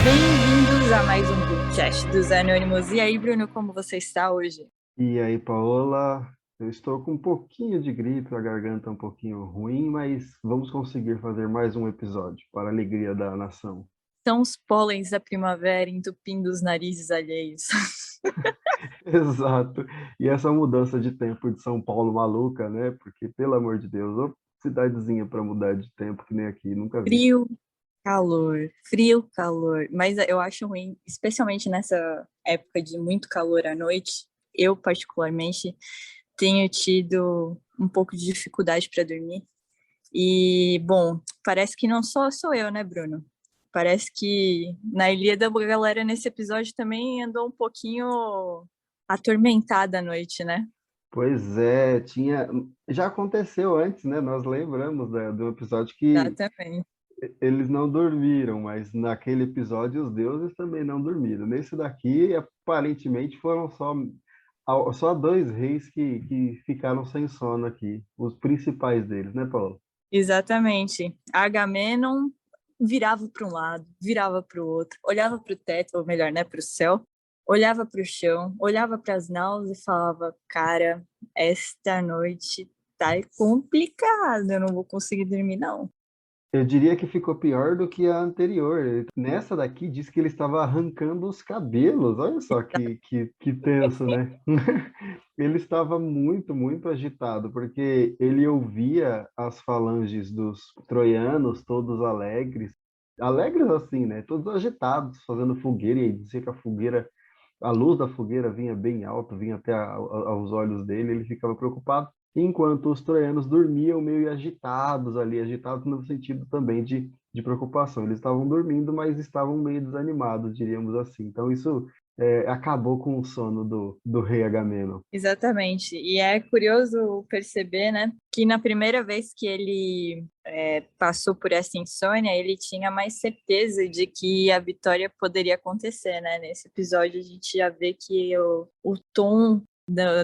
Bem-vindos a mais um podcast dos Anônimos. E aí, Bruno, como você está hoje? E aí, Paola, eu estou com um pouquinho de gripe, a garganta um pouquinho ruim, mas vamos conseguir fazer mais um episódio para a alegria da nação. São os pólens da primavera entupindo os narizes alheios. Exato. E essa mudança de tempo de São Paulo maluca, né? Porque, pelo amor de Deus, ô cidadezinha para mudar de tempo que nem aqui, nunca vi. Frio, calor, frio, calor. Mas eu acho ruim, especialmente nessa época de muito calor à noite. Eu, particularmente, tenho tido um pouco de dificuldade para dormir. E, bom, parece que não sou eu, né, Bruno? Parece que na Ilíada a galera nesse episódio também andou um pouquinho atormentada à noite, né? Pois é, já aconteceu antes, né? Nós lembramos do episódio que Exatamente. eles não dormiram, mas naquele episódio os deuses também não dormiram. Nesse daqui, aparentemente, foram só dois reis que ficaram sem sono aqui, os principais deles, né, Paulo? Exatamente. Agamenon virava para um lado, virava para o outro, olhava para o teto, ou melhor, né, para o céu, olhava para o chão, olhava para as náuseas e falava: Cara, esta noite tá complicada, eu não vou conseguir dormir, não. Eu diria que ficou pior do que a anterior. Nessa daqui, diz que ele estava arrancando os cabelos. Olha só que tenso, né? Ele estava muito, muito agitado, porque ele ouvia as falanges dos troianos, todos alegres. Alegres assim, né? Todos agitados, fazendo fogueira. E aí dizia que a luz da fogueira vinha bem alta, vinha até aos olhos dele. Ele ficava preocupado enquanto os troianos dormiam meio agitados ali, agitados no sentido também de preocupação. Eles estavam dormindo, mas estavam meio desanimados, diríamos assim. Então isso acabou com o sono do rei Agamenon. Exatamente. E é curioso perceber, né, que na primeira vez que ele passou por essa insônia, ele tinha mais certeza de que a vitória poderia acontecer, né? Nesse episódio a gente já vê que o tom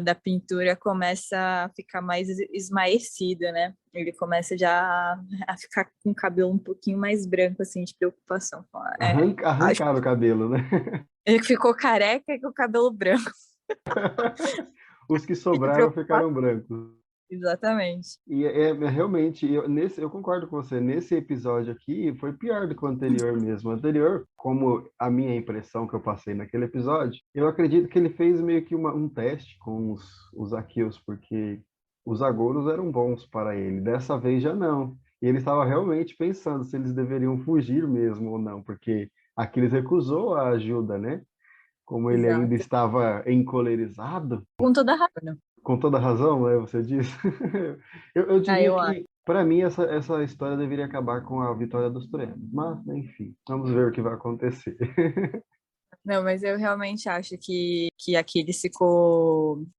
da pintura começa a ficar mais esmaecido, né? Ele começa já a ficar com o cabelo um pouquinho mais branco, assim, de preocupação. Acho Arrancaram o cabelo, né? que ele ficou careca e com o cabelo branco, Os que de sobraram ficaram preocupação. brancos. Exatamente. E realmente, eu concordo com você, nesse episódio aqui foi pior do que o anterior mesmo. O anterior, como a minha impressão que eu passei naquele episódio, eu acredito que ele fez meio que um teste com os Aqueus, porque os agouros eram bons para ele. Dessa vez já não. E ele estava realmente pensando se eles deveriam fugir mesmo ou não, porque Aquiles recusou a ajuda, né? Como ele ainda Exato. estava encolerizado, Com toda a razão. com toda razão, né, você disse. Eu Ah, diria eu acho. que, para mim, essa história deveria acabar com a vitória dos troianos. Mas, enfim, vamos ver o que vai acontecer. Não, mas eu realmente acho que Aquiles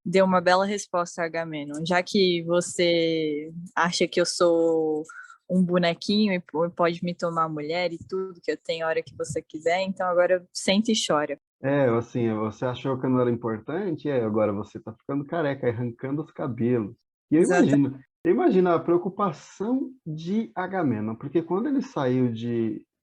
deu uma bela resposta a Agamenon. Já que você acha que eu sou um bonequinho e pode me tomar mulher e tudo, que eu tenho a hora que você quiser, então agora senta e chora. Assim, você achou que não era importante? Agora você está ficando careca, arrancando os cabelos. E Exata. eu imagino a preocupação de Agamenon, porque quando ele saiu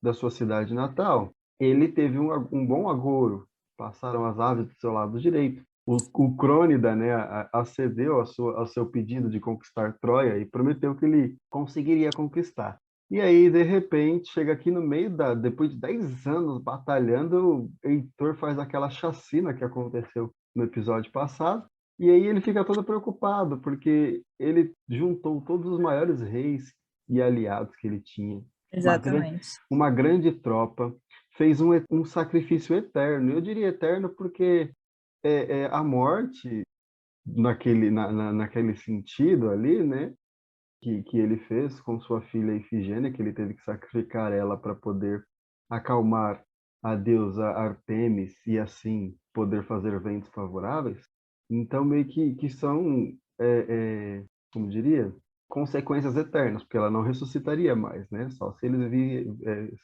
da sua cidade natal, ele teve um bom agouro. Passaram as aves do seu lado direito. O Crônida, né, acedeu ao seu pedido de conquistar Troia e prometeu que ele conseguiria conquistar. E aí, de repente, chega aqui no meio depois de 10 anos batalhando, o Heitor faz aquela chacina que aconteceu no episódio passado. E aí ele fica todo preocupado, porque ele juntou todos os maiores reis e aliados que ele tinha, uma, gran- Exatamente. uma grande tropa, fez um sacrifício eterno. Eu diria eterno porque a morte, naquele sentido ali, né? Que ele fez com sua filha Ifigênia, que ele teve que sacrificar ela para poder acalmar a deusa Artemis e assim poder fazer ventos favoráveis. Então, meio que são, como diria, consequências eternas, porque ela não ressuscitaria mais, né? Só se eles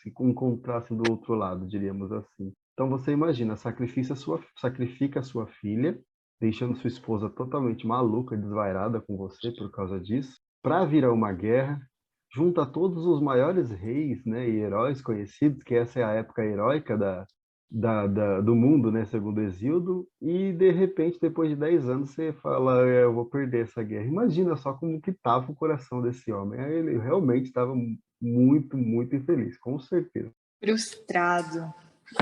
se encontrassem do outro lado, diríamos assim. Então, você imagina, sacrifica a sua filha, deixando sua esposa totalmente maluca, desvairada com você por causa disso para virar uma guerra, junta todos os maiores reis, né, e heróis conhecidos, que essa é a época heróica do mundo, né, segundo Hesíodo, e de repente, depois de 10 anos, você fala, eu vou perder essa guerra. Imagina só como que estava o coração desse homem. Aí ele realmente estava muito, muito infeliz, com certeza. Frustrado,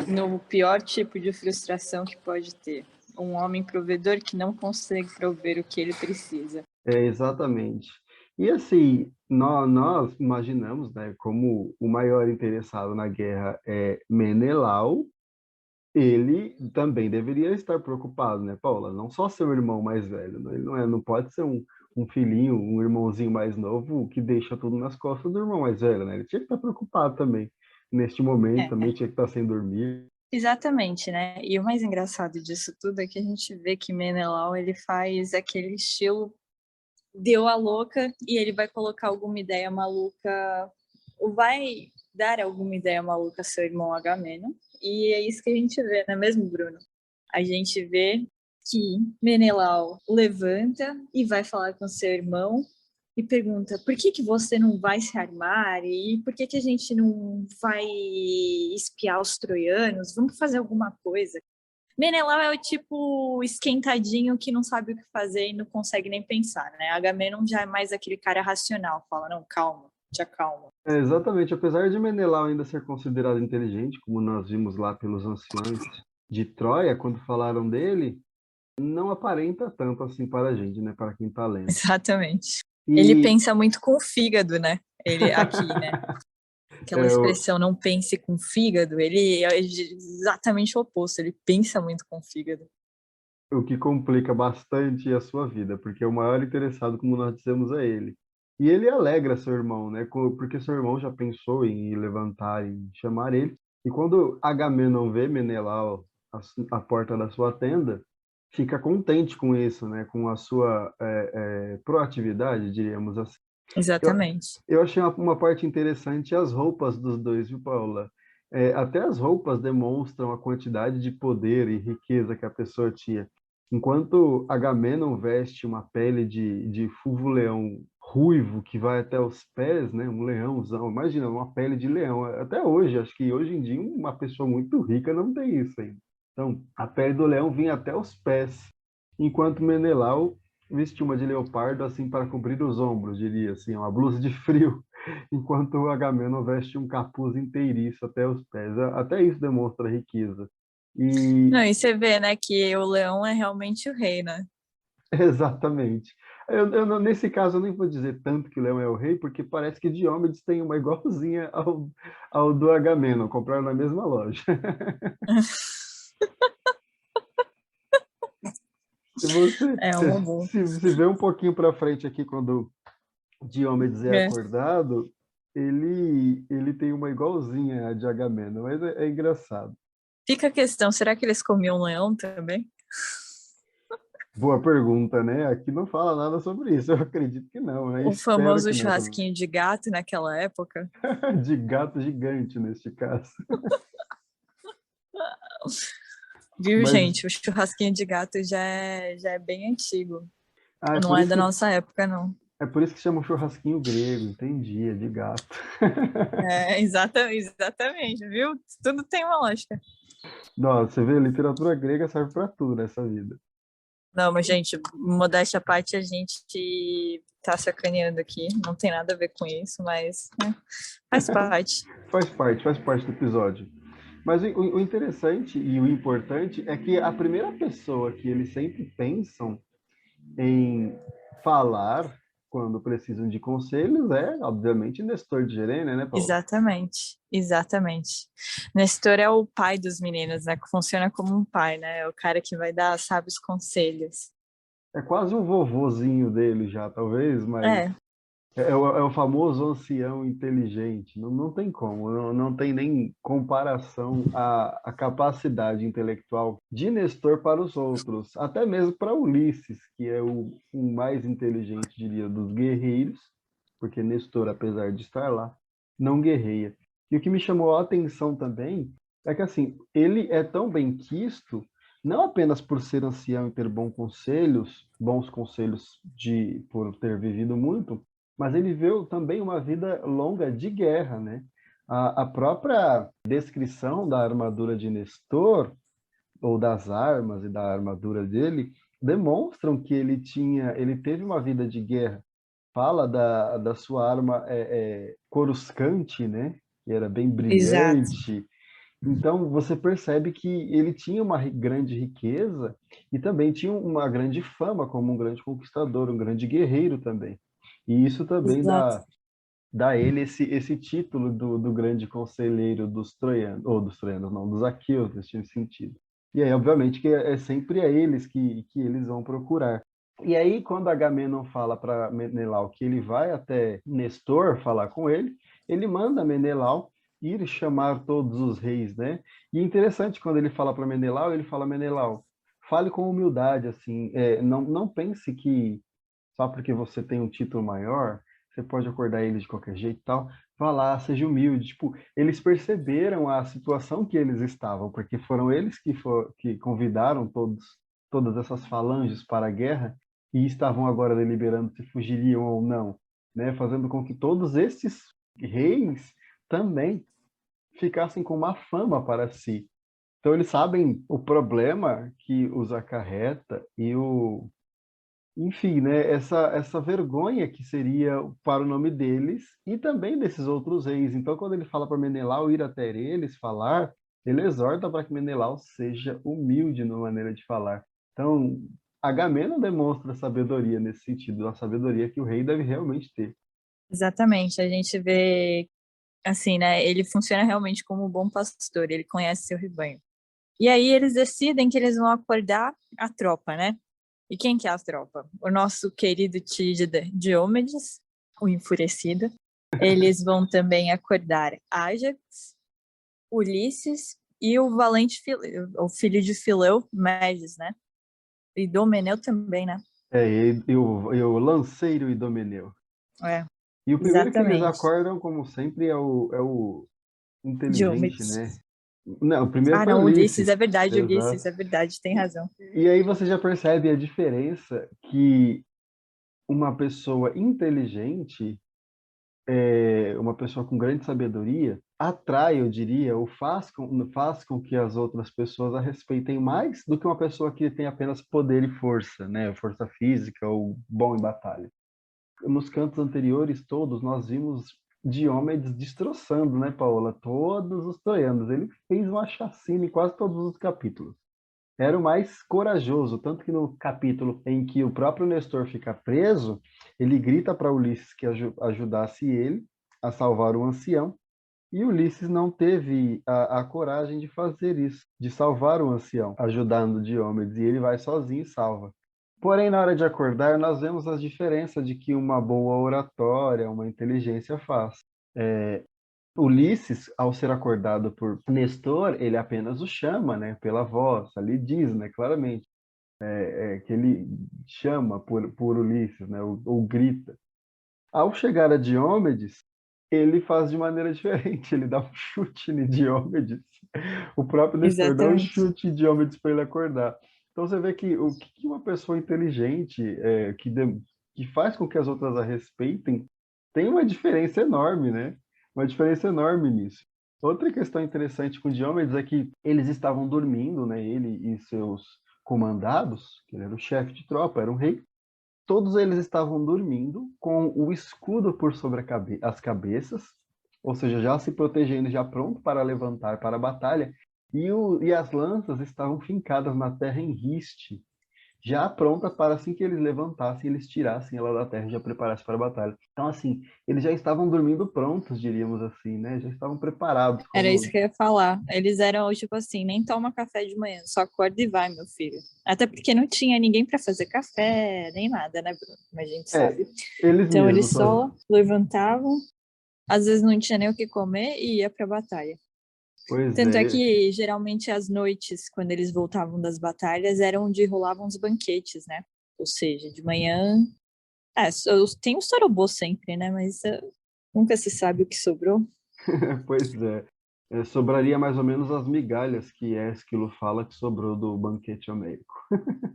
no pior tipo de frustração que pode ter. Um homem provedor que não consegue prover o que ele precisa. Exatamente. E assim, nós imaginamos, né, como o maior interessado na guerra é Menelau, ele também deveria estar preocupado, né, Paula? Não só seu irmão mais velho, né? Ele não pode ser um filhinho, um irmãozinho mais novo que deixa tudo nas costas do irmão mais velho, né? Ele tinha que estar preocupado também. Neste momento, também É, tinha que estar sem dormir. exatamente, né? E o mais engraçado disso tudo é que a gente vê que Menelau ele faz aquele estilo deu a louca e ele vai colocar alguma ideia maluca, ou vai dar alguma ideia maluca a seu irmão Agamemnon. E é isso que a gente vê, não é mesmo, Bruno? A gente vê que Menelau levanta e vai falar com seu irmão e pergunta por que você não vai se armar e por que a gente não vai espiar os troianos? Vamos fazer alguma coisa. Menelau é o tipo esquentadinho que não sabe o que fazer e não consegue nem pensar, né? Agamenon já é mais aquele cara racional, fala, não, calma, te acalma. Exatamente, apesar de Menelau ainda ser considerado inteligente, como nós vimos lá pelos anciões de Troia, quando falaram dele, não aparenta tanto assim para a gente, né, para quem está lendo. Exatamente. Ele E pensa muito com o fígado, né? Ele aqui, né? Aquela é, expressão não pense com o fígado, ele é exatamente o oposto, ele pensa muito com o fígado. o que complica bastante a sua vida, porque o maior interessado, como nós dissemos, é ele. E ele alegra seu irmão, né? Porque seu irmão já pensou em levantar e chamar ele. E quando Agamenon vê Menelau à porta da sua tenda, fica contente com isso, né? Com a sua proatividade, diríamos assim. Eu, Exatamente. eu achei uma parte interessante as roupas dos dois, viu, Paula? Até as roupas demonstram a quantidade de poder e riqueza que a pessoa tinha. Enquanto Agamenon veste uma pele de fulvo-leão ruivo que vai até os pés, né? Um leãozão. Imagina, uma pele de leão. Até hoje, acho que hoje em dia uma pessoa muito rica não tem isso ainda. Então, a pele do leão vinha até os pés, enquanto Menelau vestiu uma de leopardo assim para cobrir os ombros, diria assim, uma blusa de frio, enquanto o Agamenon veste um capuz inteiriço até os pés. Até isso demonstra riqueza. E Não, e você vê, né, que o leão é realmente o rei, né? exatamente. Nesse caso, eu nem vou dizer tanto que o leão é o rei, porque parece que Diomedes tem uma igualzinha ao do Agamenon, compraram na mesma loja. Se você É uma boa. se vê um pouquinho para frente aqui, quando Diomedes é É. acordado, ele tem uma igualzinha a de Agamemnon, mas é engraçado. Fica a questão, será que eles comiam leão também? Boa pergunta, né? Aqui não fala nada sobre isso. Eu acredito que não, né? O Espero famoso que não também. churrasquinho de gato naquela época. De gato gigante neste caso. Viu, Mas gente? O churrasquinho de gato já é bem antigo. é Não por é isso da que nossa época, não. é por isso que chama churrasquinho grego, entendi, é de gato. É, exatamente, viu? Tudo tem uma lógica. Nossa, você vê, a literatura grega serve para tudo nessa vida. Não, mas, gente, modéstia à parte, a gente tá sacaneando aqui. Não tem nada a ver com isso, mas né, faz parte. Faz parte do episódio. Mas o interessante e o importante é que a primeira pessoa que eles sempre pensam em falar quando precisam de conselhos é, obviamente, Nestor de Gerênia, né, Paulo? Exatamente, exatamente. Nestor é o pai dos meninos, né? Que funciona como um pai, né? É o cara que vai dar sábios conselhos. É quase um vovozinho dele já, talvez, mas É, é o famoso ancião inteligente. Não tem como, não tem nem comparação a capacidade intelectual de Nestor para os outros, até mesmo para Ulisses, que é o mais inteligente, diria, dos guerreiros, porque Nestor, apesar de estar lá, não guerreia. E o que me chamou a atenção também é que, assim, ele é tão bem quisto, não apenas por ser ancião e ter bons conselhos por ter vivido muito, mas ele viveu também uma vida longa de guerra, né? A própria descrição da armadura de Nestor, ou das armas e da armadura dele, demonstram que ele teve uma vida de guerra. Fala da sua arma coruscante, né? Que era bem Exato, brilhante. Então, você percebe que ele tinha uma grande riqueza e também tinha uma grande fama como um grande conquistador, um grande guerreiro também. E isso também exato. dá a ele esse título do grande conselheiro dos troianos, ou dos troianos, não, dos aqueus, nesse sentido. E aí, obviamente, que é sempre a eles que eles vão procurar. E aí, quando Agamenon fala para Menelau que ele vai até Nestor falar com ele manda Menelau ir chamar todos os reis, né? E é interessante quando ele fala para Menelau, ele fala, Menelau, fale com humildade, assim, não pense que só porque você tem um título maior, você pode acordar eles de qualquer jeito e tal. Vá lá, seja humilde. Tipo, eles perceberam a situação que eles estavam, porque foram eles que convidaram todas essas falanges para a guerra e estavam agora deliberando se fugiriam ou não, né? Fazendo com que todos esses reis também ficassem com uma fama para si. Então eles sabem o problema que os acarreta e enfim, né, essa vergonha que seria para o nome deles e também desses outros reis. Então, quando ele fala para Menelau ir até eles falar, ele exorta para que Menelau seja humilde na maneira de falar. Então, Agamenon demonstra sabedoria nesse sentido, a sabedoria que o rei deve realmente ter. Exatamente. A gente vê, assim, né? Ele funciona realmente como um bom pastor, ele conhece seu rebanho. E aí eles decidem que eles vão acordar a tropa, né? E quem que é a tropa? O nosso querido Tígida Diomedes, o enfurecido. Eles vão também acordar Ajax, Ulisses e o valente o filho de Fileu, Meges, né? E Domeneu também, né? E o Lanceiro Idomeneu. É, E o primeiro que eles exatamente. acordam, como sempre, é o inteligente, né? Diomedes. Não, o primeiro Ah, foi não, Ulisses. Ulisses, Exato. é verdade, tem razão. E aí você já percebe a diferença que uma pessoa inteligente, uma pessoa com grande sabedoria, atrai, eu diria, ou faz com que as outras pessoas a respeitem mais do que uma pessoa que tem apenas poder e força, né? Força física ou bom em batalha. Nos cantos anteriores todos, nós vimos Diomedes destroçando, né, Paola? Todos os troianos. Ele fez uma chacina em quase todos os capítulos. Era o mais corajoso, tanto que no capítulo em que o próprio Nestor fica preso, ele grita para Ulisses que ajudasse ele a salvar o ancião, e Ulisses não teve a coragem de fazer isso, de salvar o ancião, ajudando Diomedes, e ele vai sozinho e salva. Porém, na hora de acordar, nós vemos as diferenças de que uma boa oratória, uma inteligência faz. Ulisses, ao ser acordado por Nestor, ele apenas o chama, né, pela voz, ali diz, né, claramente, que ele chama por Ulisses, né, ou grita. Ao chegar a Diomedes, ele faz de maneira diferente, ele dá um chute em Diomedes. O próprio Nestor dá um Exatamente. chute em Diomedes para ele acordar. Então você vê que o que uma pessoa inteligente, que faz com que as outras a respeitem, tem uma diferença enorme, né? Uma diferença enorme nisso. Outra questão interessante com Diomedes é que eles estavam dormindo, né? Ele e seus comandados, que ele era o chefe de tropa, era um rei, todos eles estavam dormindo com o escudo por sobre as cabeças, ou seja, já se protegendo, já pronto para levantar para a batalha, e as lanças estavam fincadas na terra em riste, já pronta para assim que eles levantassem, eles tirassem ela da terra e já preparassem para a batalha. Então, assim, eles já estavam dormindo prontos, diríamos assim, né? Já estavam preparados, Era isso como... que eu ia falar. Eles eram, tipo assim, nem toma café de manhã, só acorda e vai, meu filho. Até porque não tinha ninguém para fazer café, nem nada, né, Bruno? Como a gente É, sabe. eles Então mesmos eles faziam. só levantavam, às vezes não tinha nem o que comer e ia pra batalha. Pois Tanto é é, que geralmente as noites, quando eles voltavam das batalhas, eram onde rolavam os banquetes, né? Ou seja, de manhã. Tem o sorobô sempre, né? Mas nunca se sabe o que sobrou. pois é. Sobraria mais ou menos as migalhas que Ésquilo fala que sobrou do banquete homérico.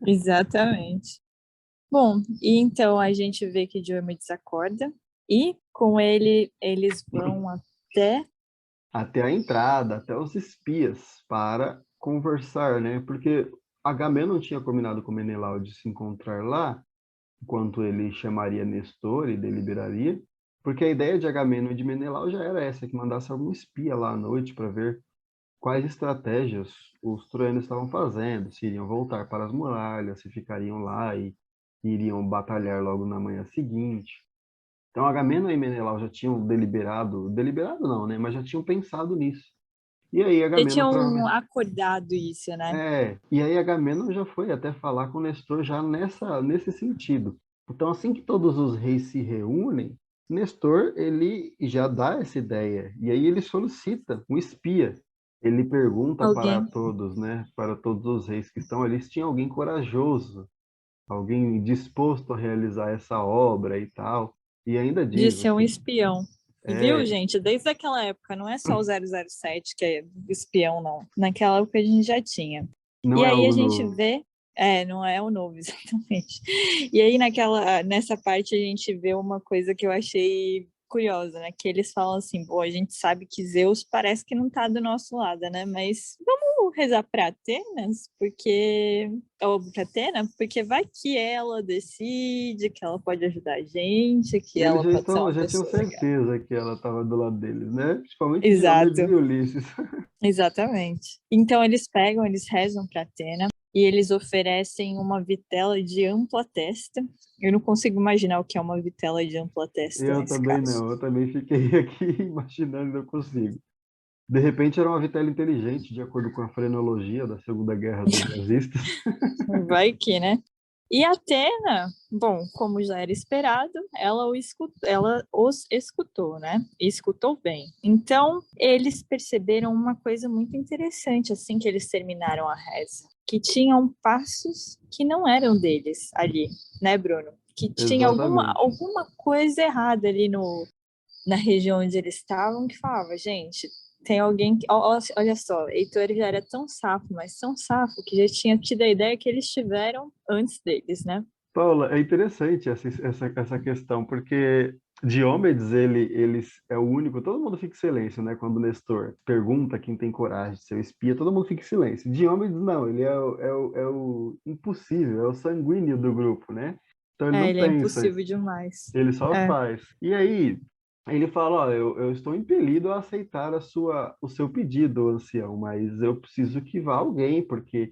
Exatamente. Bom, e então a gente vê que Diomedes acorda. E com ele, eles vão até... Até a entrada, até os espias, para conversar, né? Porque Agamenon tinha combinado com Menelau de se encontrar lá, enquanto ele chamaria Nestor e deliberaria, porque a ideia de Agamenon e de Menelau já era essa, que mandasse algum espia lá à noite para ver quais estratégias os troianos estavam fazendo, se iriam voltar para as muralhas, se ficariam lá e iriam batalhar logo na manhã seguinte. Então, Agamenon e Menelau já tinham deliberado não, né? Mas já tinham pensado nisso. E aí Já Agamenon tinham provavelmente... acordado isso, né? E aí Agamenon já foi até falar com Nestor já nesse sentido. Então, assim que todos os reis se reúnem, Nestor, ele já dá essa ideia. E aí ele solicita um espia. Ele pergunta para Alguém todos, né? Para todos os reis que estão ali, se tinha alguém corajoso, alguém disposto a realizar essa obra e tal. E ainda de diz, ser um assim, espião. Viu, é, gente? Desde aquela época, não é só o 007 que é espião, não. Naquela época a gente já tinha. não E é aí a algo gente novo. vê, não é o novo, exatamente. E aí nessa parte a gente vê uma coisa que eu achei curiosa, né? Que eles falam assim, pô, a gente sabe que Zeus parece que não tá do nosso lado, né? Mas vamos rezar pra Atenas, ou pra Atena, porque vai que ela decide, que ela pode ajudar a gente, que Eles ela pode ser uma já tinham pessoa legal. certeza que ela estava do lado deles, né? Principalmente Diomedes e Exato. Ulisses. Exatamente. Então eles pegam, eles rezam para Atena e eles oferecem uma vitela de ampla testa. Eu não consigo imaginar o que é uma vitela de ampla testa Eu nesse também caso. não, eu também fiquei aqui imaginando e não consigo. De repente era uma vitela inteligente, de acordo com a frenologia da Segunda Guerra dos Nazistas. Vai que, né? E Atena, bom, como já era esperado, ela os escutou, né? E escutou bem. Então, eles perceberam uma coisa muito interessante assim que eles terminaram a reza, que tinham passos que não eram deles ali, né, Bruno? Que tinha Exatamente. alguma coisa errada ali no, na região onde eles estavam, que falava, gente, tem alguém que. Olha só, Heitor já era tão safo, mas tão safo, que já tinha tido a ideia que eles tiveram antes deles, né? Paula, é interessante essa questão, porque Diomedes, ele é o único, todo mundo fica em silêncio, né? Quando Nestor pergunta quem tem coragem de ser o espia, todo mundo fica em silêncio. Diomedes não, ele é o impossível, é o sanguíneo do grupo, né? Então ele É, não ele é pensa, impossível demais. ele só É, faz. E aí, ele fala, ó, eu estou impelido a aceitar o seu pedido, ancião, mas eu preciso que vá alguém, porque...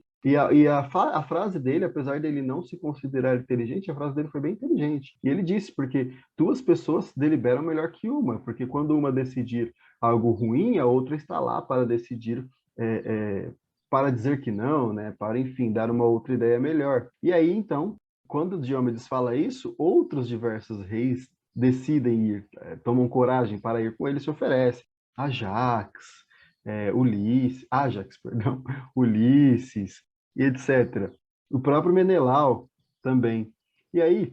a frase dele, apesar dele não se considerar inteligente, a frase dele foi bem inteligente. E ele disse, porque duas pessoas deliberam melhor que uma, porque quando uma decidir algo ruim, a outra está lá para decidir, é, é, para dizer que não, né? Para, enfim, dar uma outra ideia melhor. E aí, então, quando Diomedes fala isso, outros diversos reis decidem ir, tomam coragem para ir com ele, se oferecem. Ajax, Ulisses, Ajax, perdão, Ulisses, e etc. O próprio Menelau também. E aí,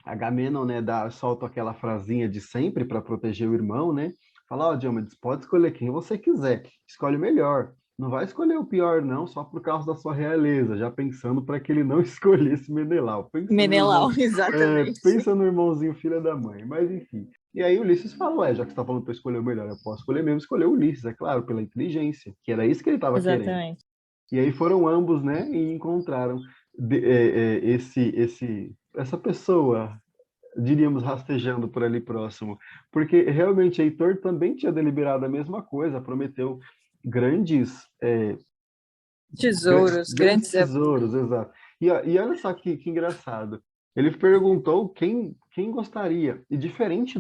Agamenon, né, solta aquela frasinha de sempre para proteger o irmão, né? Fala, ó, Diomedes, pode escolher quem você quiser, escolhe o melhor. Não vai escolher o pior, não, só por causa da sua realeza, já pensando para que ele não escolhesse Menelau. Menelau, exatamente. Pensa no irmãozinho filha da mãe, mas enfim. E aí Ulisses fala, já que você está falando para escolher o melhor, eu posso escolher mesmo, escolher o Ulisses, é claro, pela inteligência, que era isso que ele estava querendo. Exatamente. E aí foram ambos, né, e encontraram essa pessoa, diríamos, rastejando por ali próximo. Porque realmente Heitor também tinha deliberado a mesma coisa, prometeu grandes, Tesouros, grandes grandes tesouros, exato. E olha só que engraçado. Ele perguntou quem gostaria. E diferentemente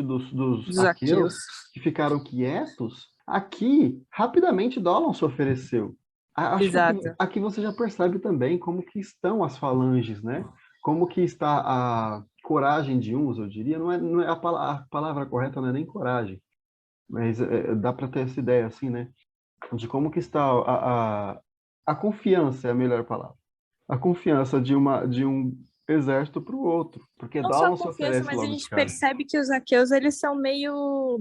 dos dos aqueus, aqueus. que ficaram quietos, aqui, rapidamente Dólon se ofereceu. Acho que Exato. aqui você já percebe também como que estão as falanges, né? Como que está a coragem de uns, eu diria. Não é a palavra correta, não é nem coragem, mas dá para ter essa ideia assim, né? De como que está a confiança é a melhor palavra. A confiança de um exército para o outro, porque Não só a Dallon se confiança, oferece mas a logo de gente cara. percebe que os aqueus, eles são meio...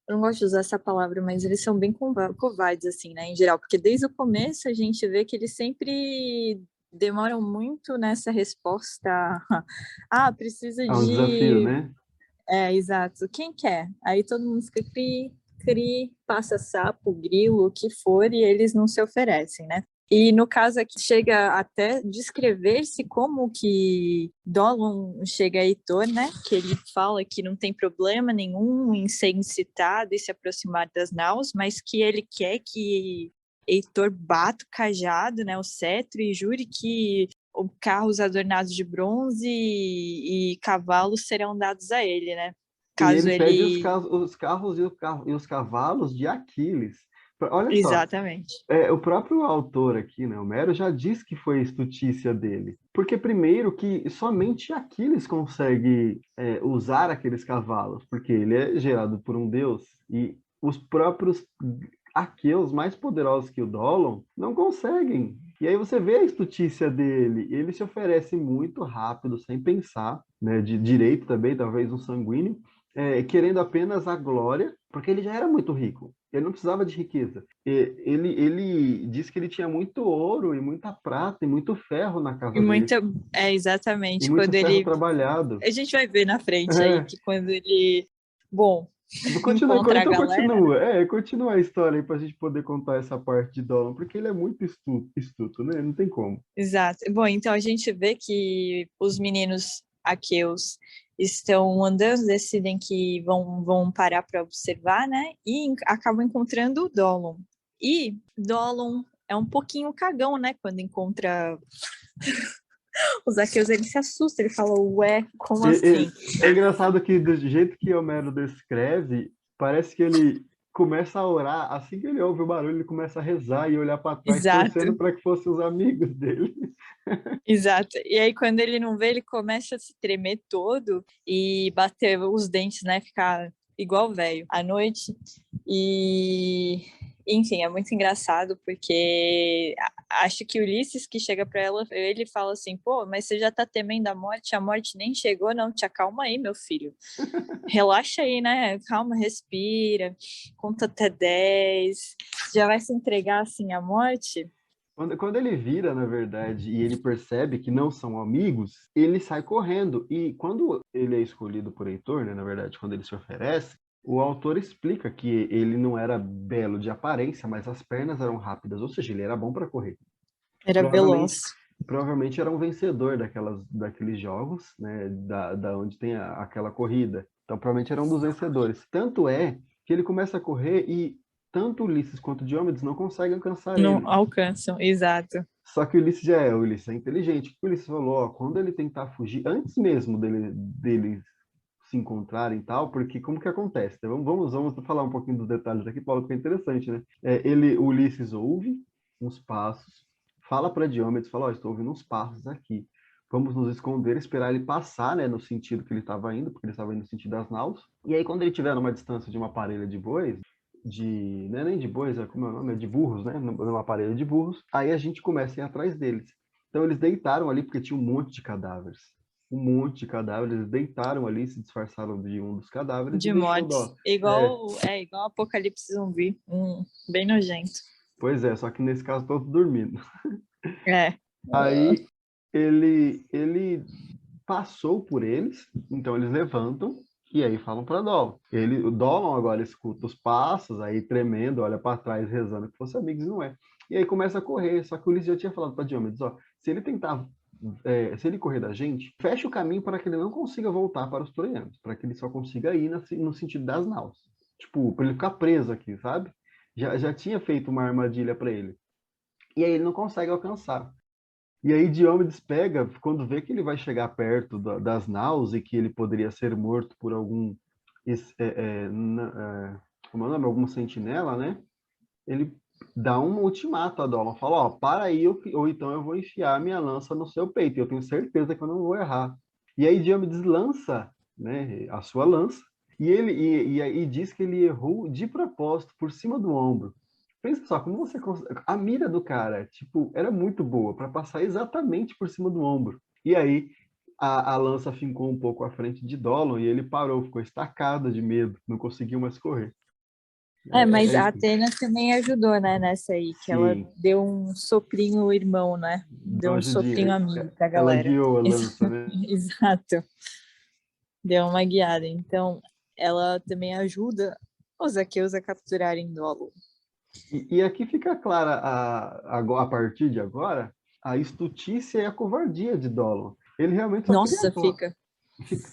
Eu não gosto de usar essa palavra, mas eles são bem covardes, assim, né, em geral. Porque desde o começo a gente vê que eles sempre demoram muito nessa resposta. Ah, precisa É um desafio, de... né? Exato. Quem quer? Aí todo mundo fica cri, passa sapo, grilo, o que for, e eles não se oferecem, né? E no caso aqui chega até descrever-se como que Dollon chega a Heitor, né? Que ele fala que não tem problema nenhum em ser incitado e se aproximar das naus, mas que ele quer que Heitor bata o cajado, né? O cetro e jure que carros adornados de bronze e cavalos serão dados a ele, né? E Caso ele pede os, ele... os carros e os cavalos de Aquiles. Olha só, Exatamente. o próprio autor aqui, né, Homero, já diz que foi estutícia dele. Porque, primeiro, que somente Aquiles consegue usar aqueles cavalos, porque ele é gerado por um deus, e os próprios aqueus mais poderosos que o Dolon não conseguem. E aí você vê a estutícia dele, ele se oferece muito rápido, sem pensar, né, de direito também, talvez um sanguíneo, querendo apenas a glória, porque ele já era muito rico. Ele não precisava de riqueza. Ele disse que ele tinha muito ouro e muita prata e muito ferro na E casa dele. muita... E exatamente, muito quando ferro ele... trabalhado. A gente vai ver na frente aí É. que quando ele... Bom, Continua, encontra a então galera, né? continua. Continua a história aí para a gente poder contar essa parte de Dolan, porque ele é muito estuto, né? Não tem como. Exato. Bom, então a gente vê que os meninos aqueus estão andando, decidem que vão parar para observar, né? E acabam encontrando o Dolon. E Dolon é um pouquinho cagão, né? Quando encontra os aqueus, ele se assusta, ele fala, ué, como assim? É engraçado que do jeito que Homero descreve, parece que ele começa a orar, assim que ele ouve o barulho, ele começa a rezar e olhar para trás, Exato, torcendo para que fossem os amigos dele. exato. E aí, quando ele não vê, ele começa a se tremer todo e bater os dentes, né? Ficar igual velho à noite. E, enfim, é muito engraçado porque acho que Ulisses que chega para ela, ele fala assim: pô, mas você já tá temendo a morte nem chegou, não. Te acalma aí, meu filho. Relaxa aí, né? Calma, respira, conta até 10. Já vai se entregar assim à morte? Quando ele vira, na verdade, e ele percebe que não são amigos, ele sai correndo. E quando ele é escolhido por Heitor, né, na verdade, quando ele se oferece, o autor explica que ele não era belo de aparência, mas as pernas eram rápidas, ou seja, ele era bom para correr. Era Provavelmente, veloz. provavelmente era um vencedor daqueles jogos, né, da onde tem aquela corrida. Então, provavelmente era um dos vencedores. Tanto é que ele começa a correr e tanto Ulisses quanto Diomedes não conseguem alcançar Não ele. alcançam, exato. Só que o Ulisses é inteligente. O Ulisses falou, ó, quando ele tentar fugir, antes mesmo dele se encontrarem e tal, porque como que acontece? Então, vamos falar um pouquinho dos detalhes aqui, Paulo, que é interessante, né? O Ulisses ouve uns passos, fala para Diomedes, fala, ó, estou ouvindo uns passos aqui. Vamos nos esconder, esperar ele passar, né, no sentido que ele estava indo, porque ele estava indo no sentido das naus. E aí, quando ele estiver numa distância de uma parelha de bois, não é nem de bois, como é o nome? É de burros, né? Numa parelha de burros. Aí a gente começa a ir atrás deles. Então eles deitaram ali, porque tinha um monte de cadáveres. Um monte de cadáveres. Eles deitaram ali, se disfarçaram de um dos cadáveres e De deixou mortes. dó. Igual Apocalipse Zumbi. Bem nojento. Pois é, só que nesse caso todos dormindo. É. Aí ele passou por eles, então eles levantam e aí falam para Dolon. O Dolon agora escuta os passos, aí tremendo, olha para trás, rezando que fosse amigos, e não é. E aí começa a correr, só que o Ulisses já tinha falado para Diomedes, ó, se ele tentar, se ele correr da gente, fecha o caminho para que ele não consiga voltar para os troianos, para que ele só consiga ir no sentido das naus. Tipo, para ele ficar preso aqui, sabe? Já tinha feito uma armadilha para ele. E aí ele não consegue alcançar. E aí Diomedes pega, quando vê que ele vai chegar perto das naus e que ele poderia ser morto por algum, como é o nome? Alguma sentinela, né? Ele dá um ultimato a Dolon, fala, ó, para aí, ou então eu vou enfiar minha lança no seu peito, eu tenho certeza que eu não vou errar. E aí Diomedes lança, né, a sua lança, e diz que ele errou de propósito, por cima do ombro. Pensa só, como você a mira do cara, tipo, era muito boa para passar exatamente por cima do ombro. E aí a lança fincou um pouco à frente de Dolon e ele parou, ficou estacado de medo, não conseguiu mais correr. Mas É a isso. Atena também ajudou, né, nessa aí, que ela Sim, deu um soprinho irmão, né? deu Deu uma um ajudinha. soprinho amigo pra Ela galera. guiou a lança, né? Exato. deu uma guiada. Então, ela também ajuda os aqueus a capturarem Dolo. E aqui fica clara, a partir de agora, a estutícia e a covardia de Dolon. Ele realmente só queria, Nossa, fica.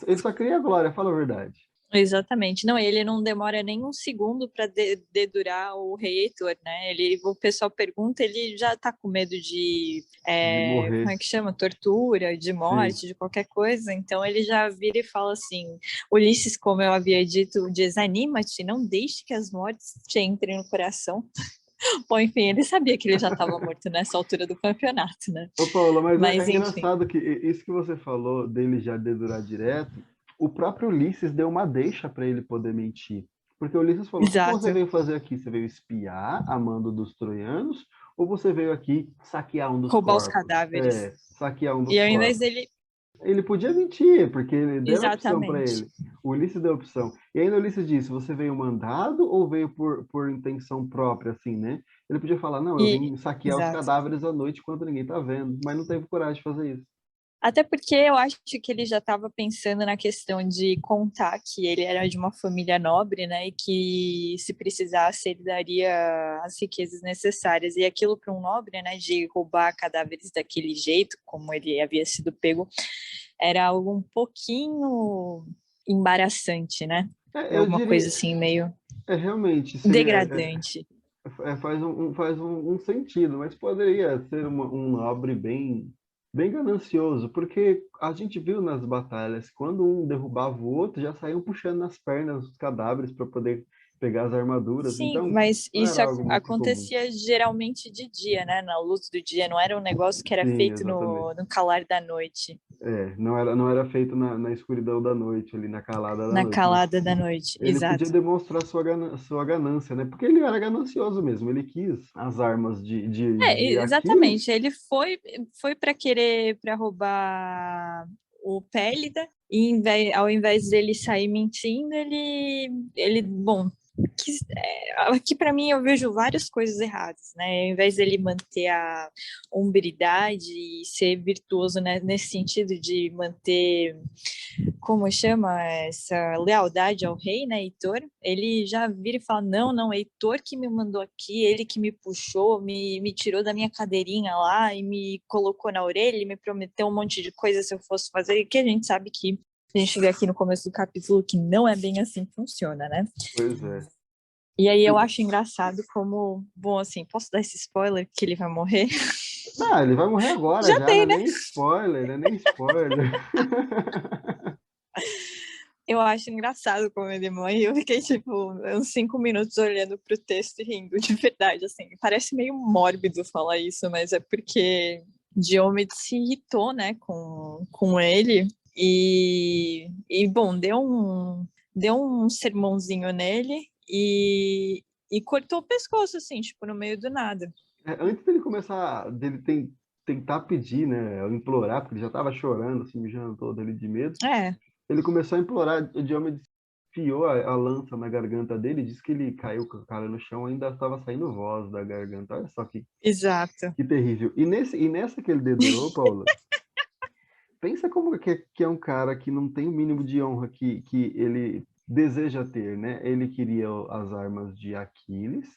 ele só queria a glória, fala a verdade. Exatamente. Não, ele não demora nem um segundo para dedurar o rei Heitor, né? O pessoal pergunta, ele já tá com medo de, De como morrer. é que chama? Tortura, de Sim. morte, de qualquer coisa. Então ele já vira e fala assim: Ulisses, como eu havia dito, desanima-te, não deixe que as mortes te entrem no coração. Bom, enfim, ele sabia que ele já estava morto nessa altura do campeonato, né? Ô, Paula, mas é Mas enfim. engraçado que isso que você falou dele já dedurar direto, o próprio Ulisses deu uma deixa para ele poder mentir. Porque o Ulisses falou: o que você Exato. veio fazer aqui? Você veio espiar a mando dos troianos ou você veio aqui saquear um dos Roubar os corpos? cadáveres. Saquear um E dos ao invés corpos. dele. Ele podia mentir, porque ele deram a opção para Exatamente. ele. O Ulisses deu a opção. E ainda o Ulisses disse: você veio mandado ou veio por intenção própria, assim, né? Ele podia falar: não, eu E, vim saquear os exato. cadáveres à noite quando ninguém tá vendo, mas não teve coragem de fazer isso. Até porque eu acho que ele já estava pensando na questão de contar que ele era de uma família nobre, né? E que se precisasse ele daria as riquezas necessárias. E aquilo para um nobre, né? De roubar cadáveres daquele jeito, como ele havia sido pego, era algo um pouquinho embaraçante, né? Eu Alguma diria, coisa assim meio realmente, degradante. faz um sentido, mas poderia ser um nobre bem ganancioso, porque a gente viu nas batalhas, quando um derrubava o outro, já saíam puxando nas pernas os cadáveres para poder pegar as armaduras, Sim, então mas não isso era algo muito incomum. acontecia geralmente de dia, né? Na luz do dia, não era um negócio que era Sim, feito exatamente. no calar da noite, Não era feito na escuridão da noite, ali na calada da na noite, mas calada da noite, ele podia exato. demonstrar sua ganância, né? Porque ele era ganancioso mesmo, ele quis as armas de Aquiles. Exatamente. Ele foi para querer para roubar o Pélida e ao invés dele sair mentindo, bom, aqui para mim eu vejo várias coisas erradas, né? Ao invés dele manter a hombridade e ser virtuoso, né, nesse sentido de manter, como chama, essa lealdade ao rei, né, Heitor, ele já vira e fala, não, não, Heitor que me mandou aqui, ele que me puxou, me tirou da minha cadeirinha lá e me colocou na orelha e me prometeu um monte de coisa se eu fosse fazer, e que a gente sabe que a gente vê aqui no começo do capítulo que não é bem assim que funciona, né? Pois é. E aí eu acho engraçado como, bom, assim, posso dar esse spoiler que ele vai morrer? Ah, ele vai morrer agora Já já, não tem, é né? nem spoiler, não é nem spoiler. Eu acho engraçado como ele morre. Eu fiquei, tipo, uns 5 minutos olhando pro texto e rindo, de verdade, assim. Parece meio mórbido falar isso, mas é porque Diomedes se irritou, né, com ele. Bom, deu um sermãozinho nele e cortou o pescoço, assim, tipo, no meio do nada. Antes dele começar, tentar pedir, né, implorar, porque ele já estava chorando, se mijando todo ali de medo, É, ele começou a implorar, o Diomedes enfiou a lança na garganta dele, disse que ele caiu com a cara no chão, ainda estava saindo voz da garganta. Olha só exato. que terrível. Nessa que ele dedurou, Paula, pensa como que é um cara que não tem o mínimo de honra que ele deseja ter, né? Ele queria as armas de Aquiles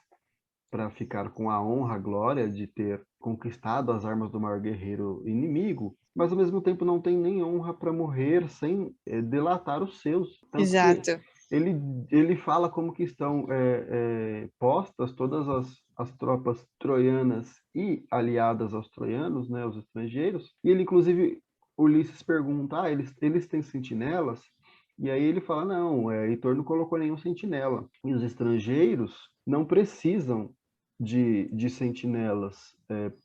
para ficar com a honra, a glória de ter conquistado as armas do maior guerreiro inimigo, mas ao mesmo tempo não tem nem honra para morrer sem delatar os seus. Tanto que Exato. ele, ele fala como que estão postas todas as tropas troianas e aliadas aos troianos, né, os estrangeiros, e ele inclusive Ulisses pergunta, eles têm sentinelas? E aí ele fala, não, Heitor não colocou nenhum sentinela. E os estrangeiros não precisam de sentinelas.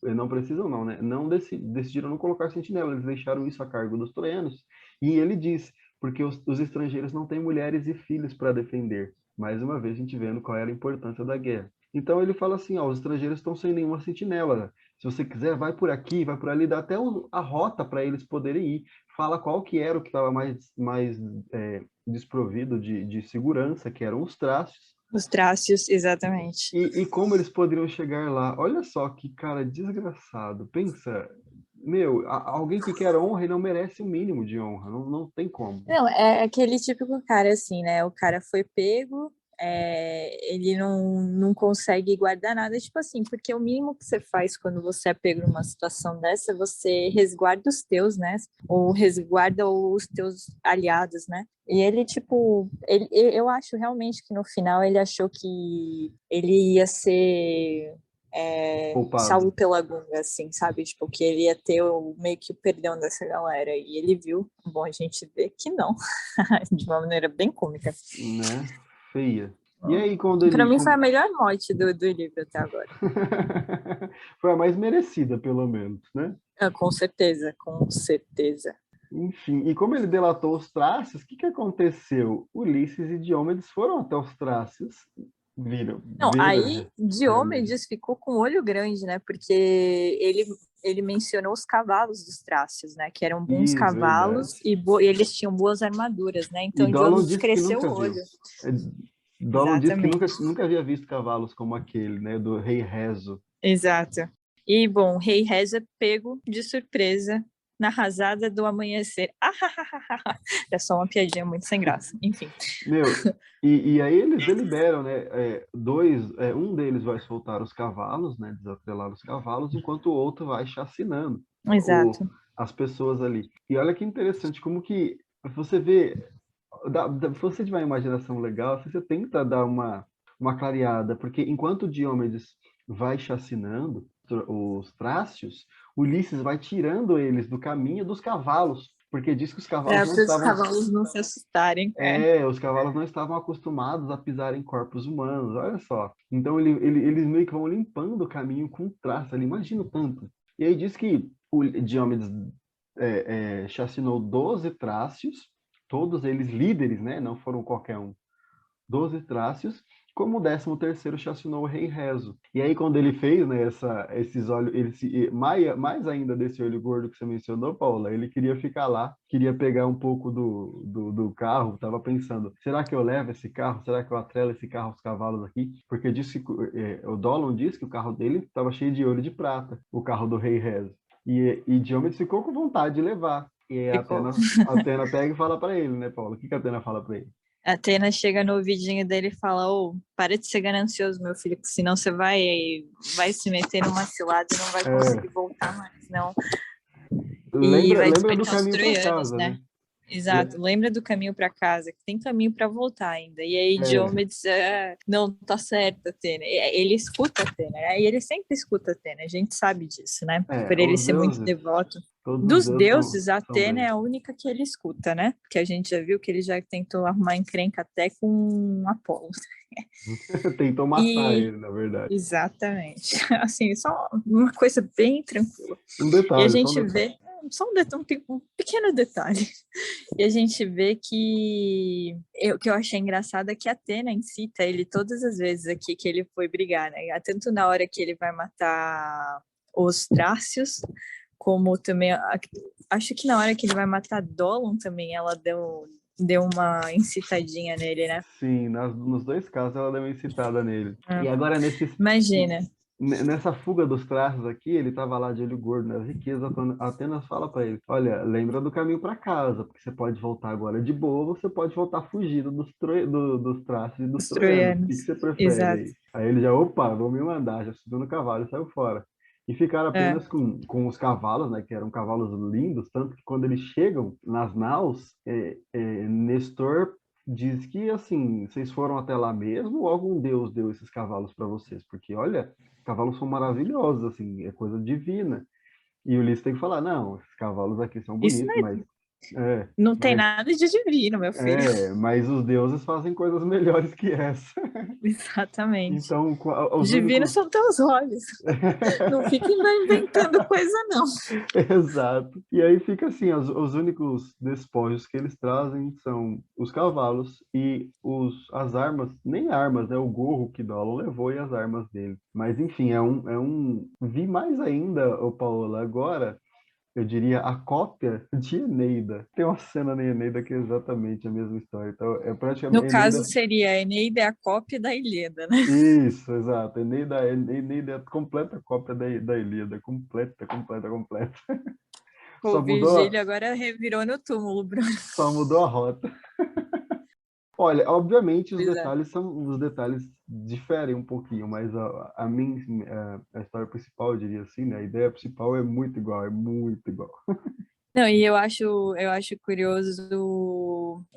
Não precisam não, né? Não decidiram não colocar sentinela, eles deixaram isso a cargo dos troianos. E ele diz, porque os estrangeiros não têm mulheres e filhos para defender. Mais uma vez a gente vendo qual era a importância da guerra. Então ele fala assim, ó, os estrangeiros estão sem nenhuma sentinela, né? Se você quiser, vai por aqui, vai por ali, dá até a rota para eles poderem ir. Fala qual que era o que estava mais desprovido de segurança, que eram os traços, Os Trácios, exatamente. e como eles poderiam chegar lá. Olha só que cara desgraçado. Pensa, Meu, alguém que quer honra e não merece o mínimo de honra. Não, não tem como. Não, é aquele típico cara assim, né? O cara foi pego, ele não consegue guardar nada, tipo assim, porque o mínimo que você faz quando você é pego numa situação dessa, você resguarda os teus, né? Ou resguarda os teus aliados, né? E ele, tipo, eu acho realmente que no final ele achou que ele ia ser salvo Poupado. pela Gunga, assim, sabe? Tipo, que ele ia ter meio que o perdão dessa galera. E ele viu, bom, a gente vê que não, de uma maneira bem cômica. Né? Feia. E aí, quando Pra ele. mim foi a melhor morte do livro até agora. Foi a mais merecida, pelo menos, né? Ah, com certeza, com certeza. Enfim, e como ele delatou os Trácios, o que aconteceu? Ulisses e Diomedes foram até os Trácios, Não, ver aí realmente. Diomedes ficou com o olho grande, né? Porque ele mencionou os cavalos dos Trácios, né? Que eram bons Isso, cavalos verdade. e eles tinham boas armaduras, né? E Então Dolon Diomedes disse que cresceu nunca o olho. viu. É, Dolon disse que Exatamente. nunca havia visto cavalos como aquele, né? Do rei Rezo. Exato. E, bom, o rei Reza pego de surpresa na rasada do amanhecer. É só uma piadinha muito sem graça. Enfim. Meu, e aí eles deliberam, né? Um deles vai soltar os cavalos, né? Desatrelar os cavalos, enquanto o outro vai chacinando Exato. as pessoas ali. E olha que interessante, como que você vê, se você tiver uma imaginação legal, você tenta dar uma clareada, porque enquanto Diomedes vai chacinando os Trácios, Ulisses vai tirando eles do caminho dos cavalos, porque diz que os cavalos É, não para os estavam. cavalos não se assustarem. Os cavalos não estavam acostumados a pisar em corpos humanos, olha só. Então eles meio que vão limpando o caminho com traça ali, imagina o tanto. E aí diz que o Diomedes chacinou 12 trácios, todos eles líderes, né? Não foram qualquer um. 12 trácios, como o 13º chacinou o rei Rezo. E aí, quando ele fez, né, esses olhos, mais ainda desse olho gordo que você mencionou, Paula, ele queria ficar lá, queria pegar um pouco do carro, estava pensando, será que eu levo esse carro? Será que eu atrelo esse carro aos cavalos aqui? Porque o Dolon disse que o carro dele estava cheio de ouro de prata, o carro do rei Rezo. E Diomedes ficou com vontade de levar. E a Ficou. Atena pega e fala para ele, né, Paulo? O que a Atena fala para ele? A Atena chega no ouvidinho dele e fala: Ô, para de ser ganancioso, meu filho, que senão você vai se meter numa cilada e não vai conseguir É, voltar mais, não. E lembra, vai lembra do despertar os caminho para troianos, casa, né? né? Exato, Le- lembra do caminho para casa, que tem caminho para voltar ainda. E aí É, Diomedes, não, tá certo, Atena. Ele escuta Atena, né? E ele sempre escuta Atena, a gente sabe disso, né? Por ele os ser muito deuses, devoto. todos os Dos deuses deuses, a são Atena é bem. a única que ele escuta, né? Porque a gente já viu que ele já tentou arrumar encrenca até com Apolo. Tentou matar E ele, na verdade. exatamente, assim, só uma coisa bem tranquila. Um E a detalhe, só um gente detalhe. vê só um pequeno detalhe. E a gente vê o que eu achei engraçado é que a Atena incita ele todas as vezes aqui que ele foi brigar, né? Tanto na hora que ele vai matar os Trácios, como também acho que na hora que ele vai matar Dolon também ela deu uma incitadinha nele, né? Sim, nos dois casos ela deu uma incitada nele. E agora, Imagina. nessa fuga dos traços aqui, ele estava lá de olho gordo nas riquezas. Atenas fala para ele: Olha, lembra do caminho para casa, porque você pode voltar agora de boa, você pode voltar fugido dos traços e dos Os troianos. O que troianos. você prefere Exato. aí? Aí ele já, opa, vou me mandar, já subiu no cavalo e saiu fora. E ficaram É. apenas com os cavalos, né, que eram cavalos lindos, tanto que quando eles chegam nas naus, Nestor diz que, assim, vocês foram até lá mesmo ou algum deus deu esses cavalos para vocês? Porque, olha, cavalos são maravilhosos, assim, é coisa divina. E o Ulisses tem que falar, não, esses cavalos aqui são Isso bonitos, é, não tem mas, nada de divino, meu filho. mas os deuses fazem coisas melhores que essa. Exatamente. Então, os Divinos únicos. são teus olhos. Não fique inventando coisa, não. Exato. E aí fica assim, os únicos despojos que eles trazem são os cavalos e as armas, nem armas, né? O gorro que Dolon levou e as armas dele. Mas enfim, Vi mais ainda, o Paola, agora eu diria, a cópia de Eneida. Tem uma cena na Eneida que é exatamente a mesma história. Então, é No praticamente caso, Eneida. seria a Eneida é a cópia da Ilíada, né? Isso, exato. Eneida é a completa cópia da Ilíada. Completa, completa, completa. O Só mudou, Virgílio agora revirou no túmulo, Bruno. só mudou a rota. Olha, obviamente Pois é. os detalhes diferem um pouquinho, mas a história principal, eu diria assim, né? A ideia principal é muito igual, é muito igual. Não, e eu acho curioso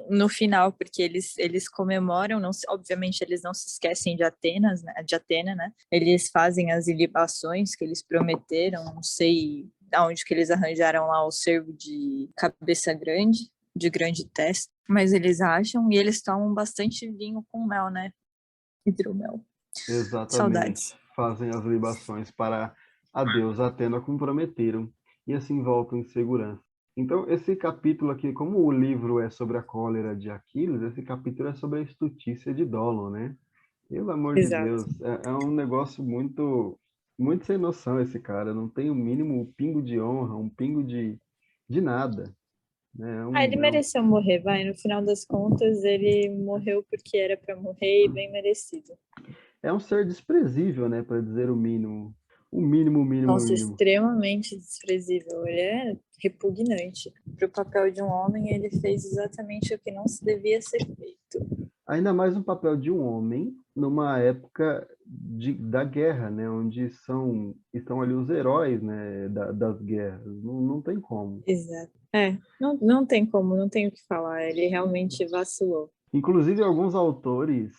no final, porque eles comemoram, não, obviamente eles não se esquecem de Atenas, né, de Atena, né? Eles fazem as ilibações que eles prometeram, não sei aonde que eles arranjaram lá o cervo de cabeça grande, de grande testa, mas eles acham e eles tomam bastante vinho com mel, né? Hidromel. Exatamente. Saudades. Fazem as libações para a deusa Atena como prometeram, e assim voltam em segurança. Então, esse capítulo aqui, como o livro é sobre a cólera de Aquiles, esse capítulo é sobre a estutícia de Dolo, né? Pelo amor de Exato. Deus, é um negócio muito sem noção esse cara, não tem o mínimo um pingo de honra, um pingo de nada, né? Ah, ele mereceu morrer, vai. No final das contas, ele morreu porque era pra morrer e bem merecido. É um ser desprezível, né, para dizer o mínimo. O mínimo, mínimo, Nossa, mínimo. extremamente desprezível. Ele é repugnante. Para o papel de um homem, ele fez exatamente o que não se devia ser feito. Ainda mais um papel de um homem numa época da guerra, né, onde estão ali os heróis, né, das guerras. Não tem como. Exato. É, não tem como, não tem o que falar. Ele realmente vacilou. Inclusive, alguns autores,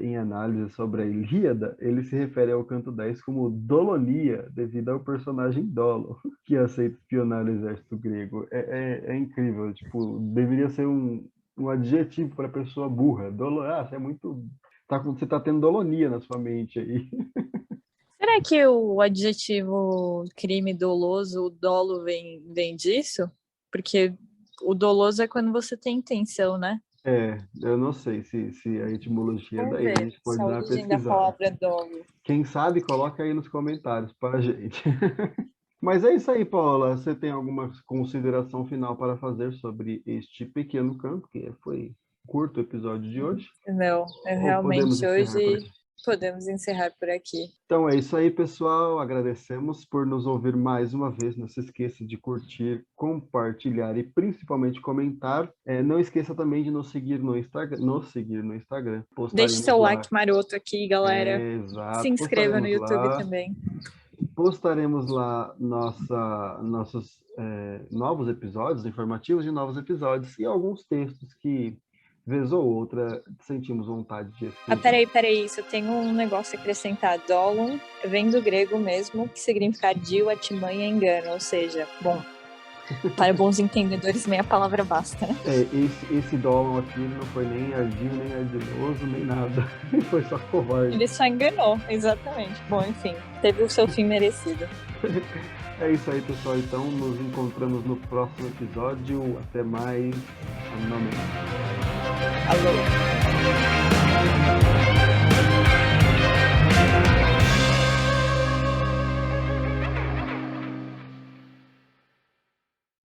em análise sobre a Ilíada, eles se referem ao canto 10 como Dolonia, devido ao personagem Dolo, que aceita espionar o exército grego. É incrível, tipo, deveria ser um adjetivo para pessoa burra. Você é muito... você tá tendo dolonia na sua mente aí. Será que o adjetivo crime doloso, o dolo, vem disso? Porque o doloso é quando você tem intenção, né? Eu não sei se a etimologia é Vamos daí, a ver gente pode essa dar uma origem da pesquisada. palavra dolo. Quem sabe, coloca aí nos comentários para a gente. Mas é isso aí, Paula. Você tem alguma consideração final para fazer sobre este pequeno canto, que foi curto o episódio de hoje? Não, eu Ou podemos realmente encerrar por hoje aqui? podemos encerrar por aqui. Então é isso aí, pessoal. Agradecemos por nos ouvir mais uma vez. Não se esqueça de curtir, compartilhar e principalmente comentar. Não esqueça também de nos seguir no Instagram. Deixe Postaremos seu lá. like maroto aqui, galera. Se Exato. inscreva no Postaremos YouTube lá. também. Postaremos lá nossos novos episódios, informativos de novos episódios e alguns textos que, vez ou outra, sentimos vontade de Ah, escrever. peraí, isso tem um negócio a acrescentar. Dolum vem do grego mesmo, que significa dio, artimanha, engano. Ou seja, bom, para bons entendedores, meia palavra basta, né? Esse Dolan aqui não foi nem ardio, nem ardiloso, nem nada. Foi só covarde. Ele só enganou, exatamente. Bom, enfim, teve o seu fim merecido. É isso aí, pessoal. Então, nos encontramos no próximo episódio. Até mais. Alô.